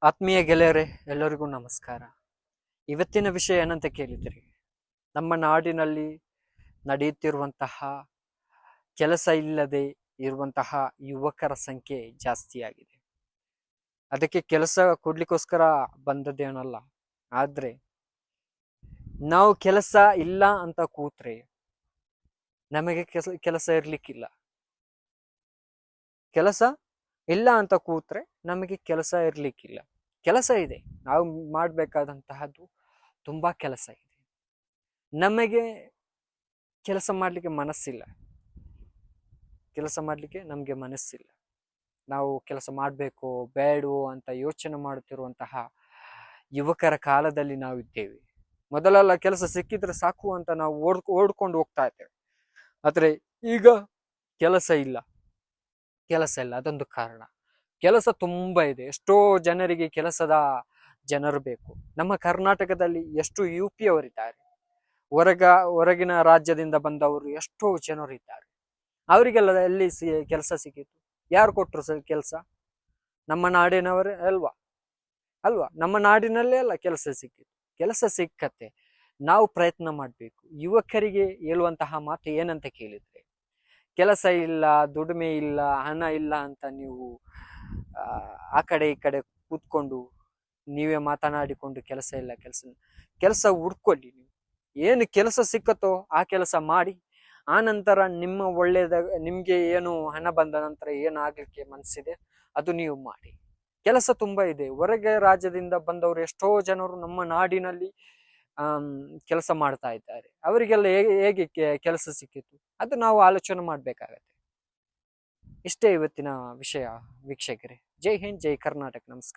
ಆತ್ಮೀಯ ಗೆಳೆಯರೇ, ಎಲ್ಲರಿಗೂ ನಮಸ್ಕಾರ. ಇವತ್ತಿನ ವಿಷಯ ಏನಂತ ಕೇಳಿದ್ರಿ, ನಮ್ಮ ನಾಡಿನಲ್ಲಿ ನಡೆಯುತ್ತಿರುವಂತಹ ಕೆಲಸ ಇಲ್ಲದೆ ಇರುವಂತಹ ಯುವಕರ ಸಂಖ್ಯೆ ಜಾಸ್ತಿ ಆಗಿದೆ. ಅದಕ್ಕೆ ಕೆಲಸ ಕೊಡ್ಲಿಕ್ಕೋಸ್ಕರ ಬಂದದ್ದೇನಲ್ಲ. ಆದ್ರೆ ನಾವು ಕೆಲಸ ಇಲ್ಲ ಅಂತ ಕೂತ್ರೆ ನಮಗೆ ಕೆಲಸ ಇರ್ಲಿಕ್ಕಿಲ್ಲ. ಕೆಲಸ ಇಲ್ಲ ಅಂತ ಕೂತ್ರೆ ನಮಗೆ ಕೆಲಸ ಇರ್ಲಿಕ್ಕಿಲ್ಲ. ಕೆಲಸ ಇದೆ, ನಾವು ಮಾಡಬೇಕಾದಂತಹದ್ದು ತುಂಬಾ ಕೆಲಸ ಇದೆ. ನಮಗೆ ಕೆಲಸ ಮಾಡ್ಲಿಕ್ಕೆ ಮನಸ್ಸಿಲ್ಲ. ನಮಗೆ ಮನಸ್ಸಿಲ್ಲ. ನಾವು ಕೆಲಸ ಮಾಡಬೇಕು ಬೇಡವೋ ಅಂತ ಯೋಚನೆ ಮಾಡುತ್ತಿರುವಂತಹ ಯುವಕರ ಕಾಲದಲ್ಲಿ ನಾವು ಇದ್ದೇವೆ. ಮೊದಲೆಲ್ಲ ಕೆಲಸ ಸಿಕ್ಕಿದ್ರೆ ಸಾಕು ಅಂತ ನಾವು ಓಡ್ಕೊಂಡು ಹೋಗ್ತಾ ಇದ್ದೇವೆ. ಆದ್ರೆ ಈಗ ಕೆಲಸ ಇಲ್ಲ. ಅದೊಂದು ಕಾರಣ. ಕೆಲಸ ತುಂಬಾ ಇದೆ. ಎಷ್ಟೋ ಜನರಿಗೆ ಕೆಲಸದ ಜನರು ಬೇಕು. ನಮ್ಮ ಕರ್ನಾಟಕದಲ್ಲಿ ಎಷ್ಟು UP ಅವರಿದ್ದಾರೆ, ಹೊರಗಿನ ರಾಜ್ಯದಿಂದ ಬಂದವರು ಎಷ್ಟೋ ಜನರು ಇದ್ದಾರೆ. ಅವರಿಗೆಲ್ಲ ಎಲ್ಲಿ ಕೆಲಸ ಸಿಕ್ಕಿತು? ಯಾರು ಕೊಟ್ಟರು ಕೆಲಸ? ನಮ್ಮ ನಾಡಿನವರೇ ಅಲ್ವಾ. ನಮ್ಮ ನಾಡಿನಲ್ಲೇ ಅಲ್ಲ ಕೆಲಸ ಸಿಕ್ಕಿತು. ಕೆಲಸ ಸಿಕ್ಕತ್ತೆ, ನಾವು ಪ್ರಯತ್ನ ಮಾಡ್ಬೇಕು. ಯುವಕರಿಗೆ ಹೇಳುವಂತಹ ಮಾತು ಏನಂತ ಕೇಳಿದ್ರೆ, ಕೆಲಸ ಇಲ್ಲ, ದುಡಿಮೆ ಇಲ್ಲ, ಹಣ ಇಲ್ಲ ಅಂತ ನೀವು ಆ ಕಡೆ ಈ ಕಡೆ ಕೂತ್ಕೊಂಡು ನೀವೇ ಮಾತನಾಡಿಕೊಂಡು ಕೆಲಸ ಹುಡ್ಕೊಳ್ಳಿ. ನೀವು ಏನು ಕೆಲಸ ಸಿಕ್ಕತ್ತೋ ಆ ಕೆಲಸ ಮಾಡಿ. ಆ ನಂತರ ನಿಮ್ಮ ನಿಮ್ಗೆ ಏನು ಹಣ ಬಂದ ನಂತರ ಏನು ಆಗ್ಲಿಕ್ಕೆ ಮನಸ್ಸಿದೆ ಅದು ನೀವು ಮಾಡಿ. ಕೆಲಸ ತುಂಬಾ ಇದೆ. ಹೊರಗೆ ರಾಜ್ಯದಿಂದ ಬಂದವರು ಎಷ್ಟೋ ಜನರು ನಮ್ಮ ನಾಡಿನಲ್ಲಿ ಕೆಲಸ ಮಾಡ್ತಾ ಇದ್ದಾರೆ. ಅವರಿಗೆಲ್ಲ ಹೇಗೆ ಕೆಲಸ ಸಿಕ್ಕಿತು ಅದು ನಾವು ಆಲೋಚನೆ ಮಾಡ್ಬೇಕಾಗತ್ತೆ. ಇಷ್ಟೇ ಇವತ್ತಿನ ವಿಷಯ ವೀಕ್ಷಕರೇ. ಜೈ ಹಿಂದ್, ಜೈ ಕರ್ನಾಟಕ. ನಮಸ್ಕಾರ.